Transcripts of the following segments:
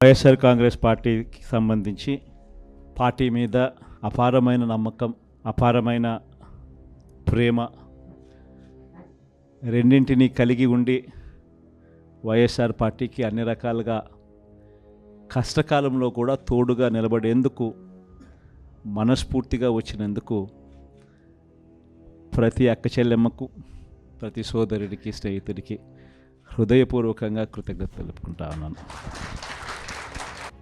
వైఎస్ఆర్ కాంగ్రెస్ పార్టీకి సంబంధించి పార్టీ మీద అపారమైన నమ్మకం, అపారమైన ప్రేమ రెండింటినీ కలిగి ఉండి వైఎస్ఆర్ పార్టీకి అన్ని రకాలుగా కష్టకాలంలో కూడా తోడుగా నిలబడేందుకు మనస్ఫూర్తిగా వచ్చినందుకు ప్రతి అక్క చెల్లెమ్మకు, ప్రతి సోదరుడికి, స్నేహితుడికి హృదయపూర్వకంగా కృతజ్ఞత తెలుపుకుంటా ఉన్నాను.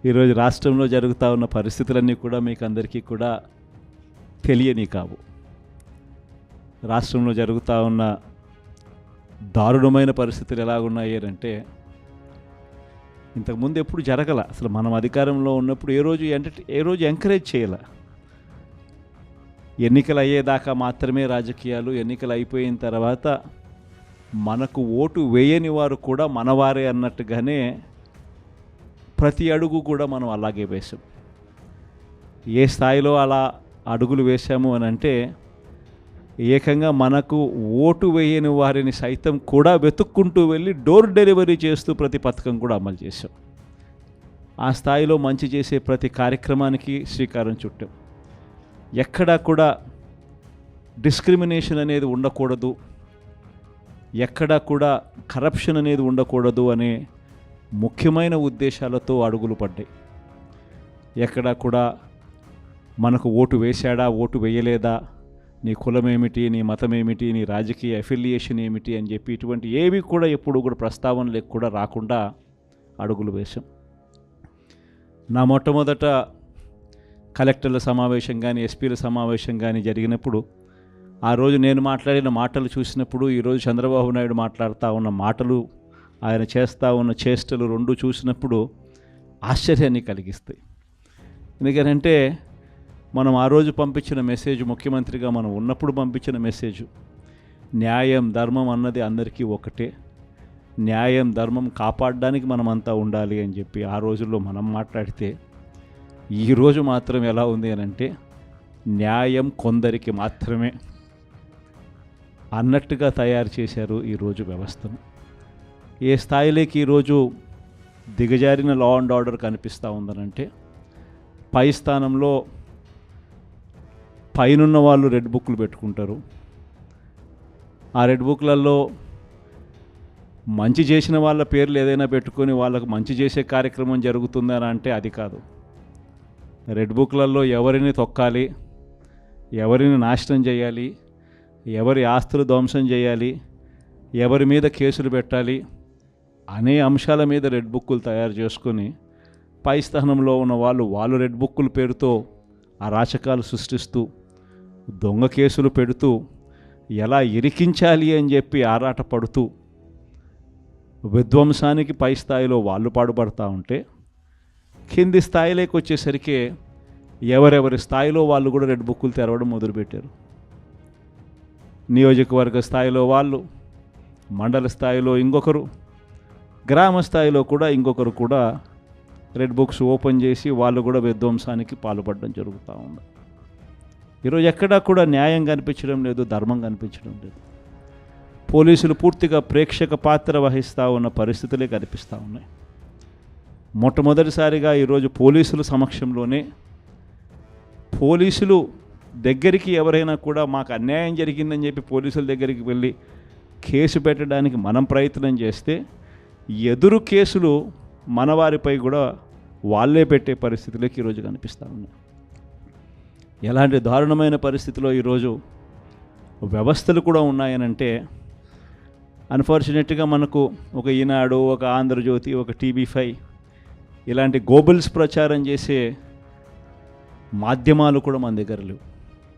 ఈరోజు రాష్ట్రంలో జరుగుతూ ఉన్న పరిస్థితులన్నీ కూడా మీకు అందరికీ కూడా తెలియని కావు. రాష్ట్రంలో జరుగుతూ ఉన్న దారుణమైన పరిస్థితులు ఎలాగున్నాయి అంటే ఇంతకుముందు ఎప్పుడు జరగల. అసలు మనం అధికారంలో ఉన్నప్పుడు ఏ రోజు ఎంకరేజ్ చేయాల. ఎన్నికలు అయ్యేదాకా మాత్రమే రాజకీయాలు, ఎన్నికలు అయిపోయిన తర్వాత మనకు ఓటు వేయని వారు కూడా మనవారే అన్నట్టుగానే ప్రతి అడుగు కూడా మనం అలాగే వేసాం. ఏ స్థాయిలో అలా అడుగులు వేసాము అని అంటే ఏకంగా మనకు ఓటు వేయని వారిని సైతం కూడా వెతుక్కుంటూ వెళ్ళి డోర్ డెలివరీ చేస్తూ ప్రతి పథకం కూడా అమలు చేసాం. ఆ స్థాయిలో మంచి చేసే ప్రతి కార్యక్రమానికి శ్రీకారం చుట్టాం. ఎక్కడా కూడా డిస్క్రిమినేషన్ అనేది ఉండకూడదు, ఎక్కడా కూడా కరప్షన్ అనేది ఉండకూడదు అనే ముఖ్యమైన ఉద్దేశాలతో అడుగులు పడ్డాయి. ఎక్కడా కూడా మనకు ఓటు వేశాడా, ఓటు వేయలేదా, నీ కులం ఏమిటి, నీ మతం ఏమిటి, నీ రాజకీయ అఫిలియేషన్ ఏమిటి అని చెప్పి ఇటువంటి ఏవి కూడా ఎప్పుడు కూడా ప్రస్తావనలకు కూడా రాకుండా అడుగులు వేశాం. నా మొట్టమొదట కలెక్టర్ల సమావేశం కానీ, ఎస్పీల సమావేశం కానీ జరిగినప్పుడు ఆ రోజు నేను మాట్లాడిన మాటలు చూసినప్పుడు, ఈరోజు చంద్రబాబు నాయుడు మాట్లాడుతూ ఉన్న మాటలు, ఆయన చేస్తూ ఉన్న చేష్టలు రెండు చూసినప్పుడు ఆశ్చర్యాన్ని కలిగిస్తాయి. ఎందుకంటే మనం ఆ రోజు పంపించిన మెసేజ్, ముఖ్యమంత్రిగా మనం ఉన్నప్పుడు పంపించిన మెసేజ్, న్యాయం ధర్మం అన్నది అందరికీ ఒకటే, న్యాయం ధర్మం కాపాడడానికి మనమంతా ఉండాలి అని చెప్పి ఆ రోజుల్లో మనం మాట్లాడితే, ఈరోజు మాత్రం ఎలా ఉంది అని అంటే న్యాయం కొందరికి మాత్రమే అన్నట్టుగా తయారు చేశారు ఈరోజు వ్యవస్థను. ఏ స్థాయిలోకి ఈరోజు దిగజారిన లా అండ్ ఆర్డర్ కనిపిస్తూ ఉందనంటే, పై స్థానంలో పైనున్న వాళ్ళు రెడ్ బుక్లు పెట్టుకుంటారు. ఆ రెడ్ బుక్లలో మంచి చేసిన వాళ్ళ పేర్లు ఏదైనా పెట్టుకొని వాళ్ళకు మంచి చేసే కార్యక్రమం జరుగుతుందని అంటే అది కాదు. రెడ్ బుక్లలో ఎవరిని తొక్కాలి, ఎవరిని నాశనం చేయాలి, ఎవరి ఆస్తులు ధ్వంసం చేయాలి, ఎవరి మీద కేసులు పెట్టాలి అనే అంశాల మీద రెడ్ బుక్కులు తయారు చేసుకొని పై స్థానంలో ఉన్న వాళ్ళు రెడ్ బుక్కుల పేరుతో అరాచకాలు సృష్టిస్తూ, దొంగ కేసులు పెడుతూ, ఎలా ఇరికించాలి అని చెప్పి ఆరాటపడుతూ విధ్వంసానికి పై స్థాయిలో వాళ్ళు పాటుపడుతూ ఉంటే, కింది స్థాయిలోకి వచ్చేసరికి ఎవరెవరి స్థాయిలో వాళ్ళు కూడా రెడ్ బుక్కులు తెరవడం మొదలుపెట్టారు. నియోజకవర్గ స్థాయిలో వాళ్ళు, మండల స్థాయిలో ఇంకొకరు, గ్రామ స్థాయిలో కూడా ఇంకొకరు కూడా రెడ్ బుక్స్ ఓపెన్ చేసి వాళ్ళు కూడా విధ్వంసానికి పాల్పడడం జరుగుతూ ఉంది. ఈరోజు ఎక్కడా కూడా న్యాయం కనిపించడం లేదు, ధర్మం కనిపించడం లేదు. పోలీసులు పూర్తిగా ప్రేక్షక పాత్ర వహిస్తూ ఉన్న పరిస్థితులే కనిపిస్తూ ఉన్నాయి. మొట్టమొదటిసారిగా ఈరోజు పోలీసుల సమక్షంలోనే, పోలీసులు దగ్గరికి ఎవరైనా కూడా మాకు అన్యాయం జరిగిందని చెప్పి పోలీసుల దగ్గరికి వెళ్ళి కేసు పెట్టడానికి మనం ప్రయత్నం చేస్తే, ఎదురు కేసులు మనవారిపై కూడా వాళ్ళే పెట్టే పరిస్థితులకి ఈరోజు కనిపిస్తూ ఉన్నాయి. ఎలాంటి దారుణమైన పరిస్థితిలో ఈరోజు వ్యవస్థలు కూడా ఉన్నాయనంటే, అన్ఫార్చునేట్గా మనకు ఒక ఈనాడు, ఒక ఆంధ్రజ్యోతి, ఒక TV5 ఇలాంటి గోబుల్స్ ప్రచారం చేసే మాధ్యమాలు కూడా మన దగ్గర లేవు.